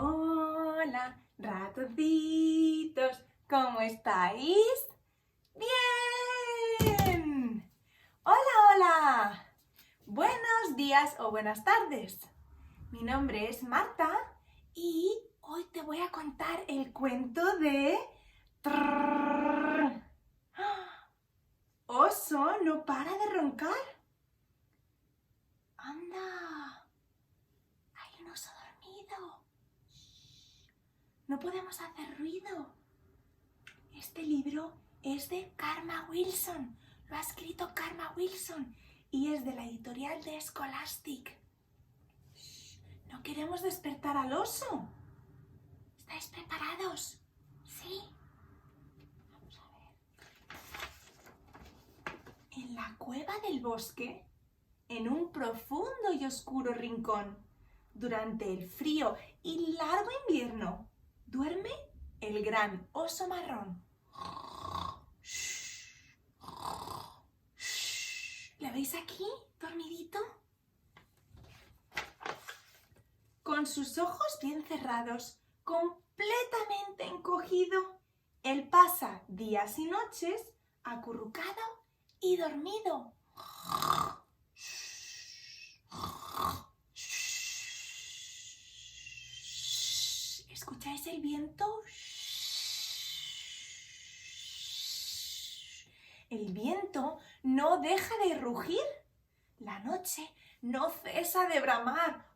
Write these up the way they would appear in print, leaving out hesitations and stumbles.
Hola, ratoncitos, ¿cómo estáis? ¡Bien! ¡Hola, hola! Buenos días o buenas tardes. Mi nombre es Marta y hoy te voy a contar el cuento de... Oso no para de roncar. ¡Anda! Hay un oso dormido. No podemos hacer ruido. Este libro es de Karma Wilson. Lo ha escrito Karma Wilson y es de la editorial de Scholastic. No queremos despertar al oso. ¿Estáis preparados? ¿Sí? Vamos a ver. En la cueva del bosque, en un profundo y oscuro rincón, durante el frío y largo invierno, duerme el gran oso marrón. ¿Le veis aquí, dormidito? Con sus ojos bien cerrados, completamente encogido, él pasa días y noches acurrucado y dormido. ¿Escucháis el viento? El viento no deja de rugir. La noche no cesa de bramar.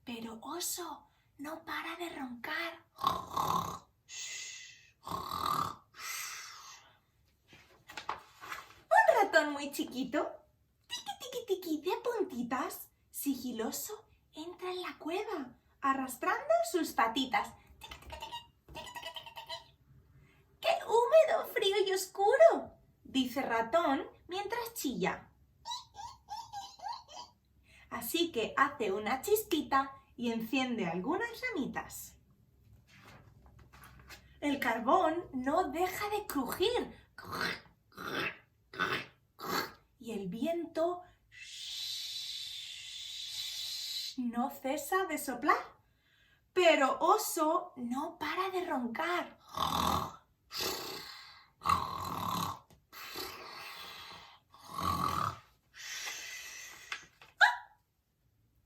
Pero Oso no para de roncar. Un ratón muy chiquito, tiqui tiqui tiqui de puntitas, sigiloso, entra en la cueva, arrastrando sus patitas. ¡Qué húmedo, frío y oscuro!, dice Ratón mientras chilla. Así que hace una chispita y enciende algunas ramitas. El carbón no deja de crujir y el viento no cesa de soplar, pero Oso no para de roncar.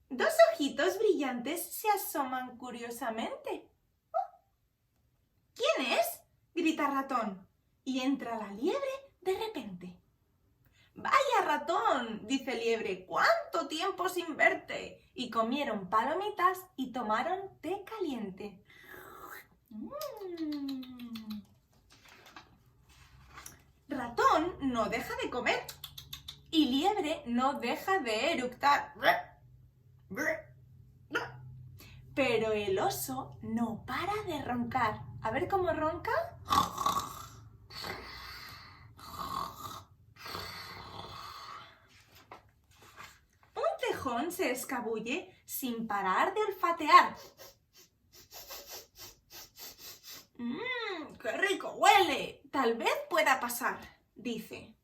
Dos ojitos brillantes se asoman curiosamente. ¿Quién es?, grita Ratón, y entra la liebre de repente. ¡Vaya, Ratón!, dice Liebre, ¡cuánto tiempo sin verte! Y comieron palomitas y tomaron té caliente. Ratón no deja de comer y Liebre no deja de eructar. Pero el oso no para de roncar. A ver cómo ronca. Un tejón se escabulle sin parar de olfatear. ¡Qué rico huele! Tal vez pueda pasar, dice.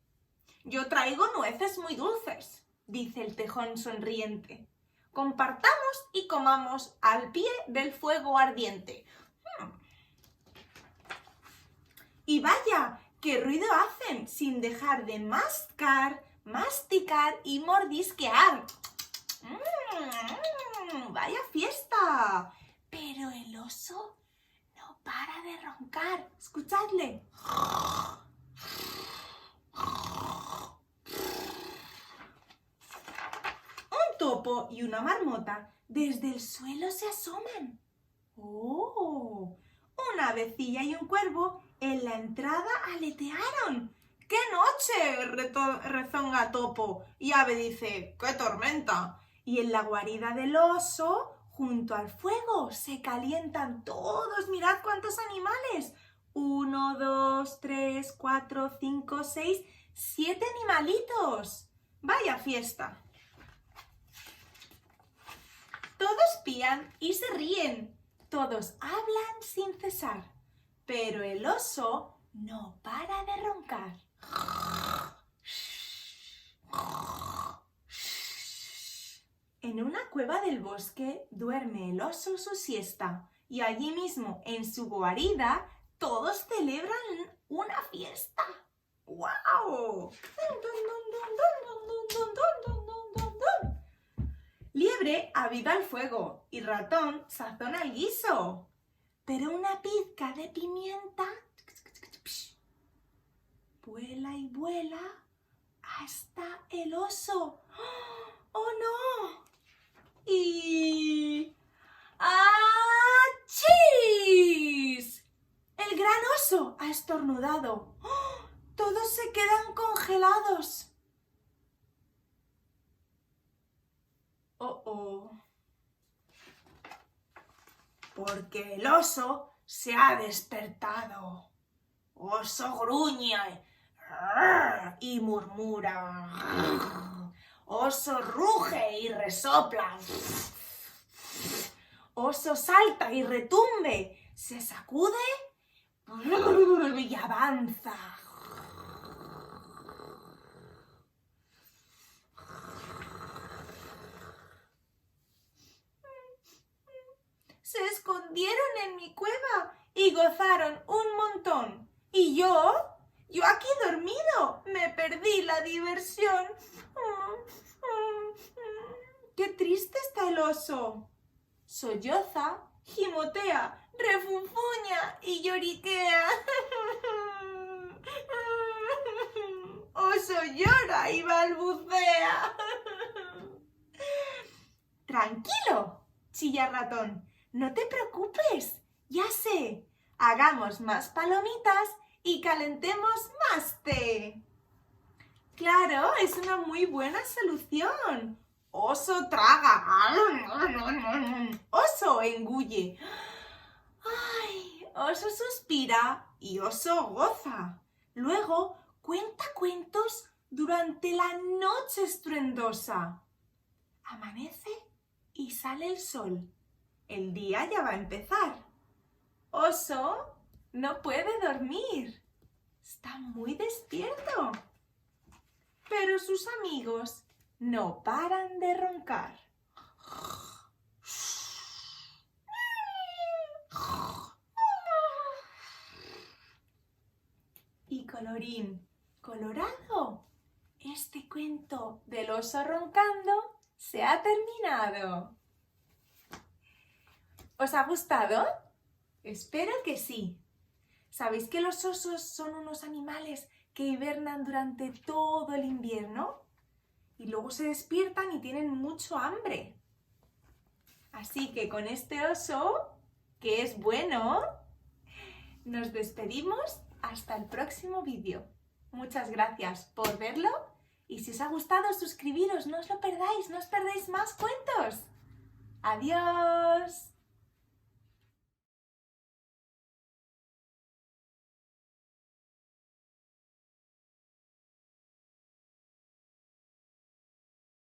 Yo traigo nueces muy dulces, dice el tejón sonriente. Compartamos y comamos al pie del fuego ardiente. Y vaya, qué ruido hacen sin dejar de mascar, masticar y mordisquear. ¡Vaya fiesta! Pero el oso no para de roncar. Escuchadle. Un topo y una marmota desde el suelo se asoman. ¡Oh! Una avecilla y un cuervo en la entrada aletearon. ¡Qué noche!, rezonga Topo. Y Ave dice, ¡qué tormenta! Y en la guarida del oso, junto al fuego, se calientan todos. ¡Mirad cuántos animales! 1, 2, 3, 4, 5, 6, 7 animalitos. ¡Vaya fiesta! Todos pían y se ríen. Todos hablan sin cesar. Pero el oso no para de roncar. En una cueva del bosque duerme el oso su siesta y allí mismo, en su guarida, todos celebran una fiesta. ¡Guau! Liebre aviva el fuego y Ratón sazona el guiso. Pero una pizca de pimienta vuela y vuela hasta el oso. ¡Oh, no! Y... ¡achís! El gran oso ha estornudado. ¡Oh! Todos se quedan congelados. ¡Oh, oh! Porque el oso se ha despertado. Oso gruñe y murmura. Oso ruge y resopla. Oso salta y retumbe. Se sacude y avanza. Se escondieron en mi cueva y gozaron un montón. ¿Y yo? Yo aquí dormido. Me perdí la diversión. ¡Qué triste está el oso! Solloza, gimotea, refunfuña y lloriquea. Oso llora y balbucea. Tranquilo, chilla Ratón. No te preocupes, ya sé. Hagamos más palomitas y calentemos más té. Claro, es una muy buena solución. Oso traga. Oso engulle. Ay, oso suspira y oso goza. Luego cuenta cuentos durante la noche estruendosa. Amanece y sale el sol. El día ya va a empezar. Oso no puede dormir. Está muy despierto. Pero sus amigos no paran de roncar. Y colorín colorado, este cuento del oso roncando se ha terminado. ¿Os ha gustado? Espero que sí. ¿Sabéis que los osos son unos animales que hibernan durante todo el invierno? Y luego se despiertan y tienen mucho hambre. Así que con este oso, que es bueno, nos despedimos hasta el próximo vídeo. Muchas gracias por verlo y si os ha gustado suscribiros, no os lo perdáis, no os perdéis más cuentos. ¡Adiós!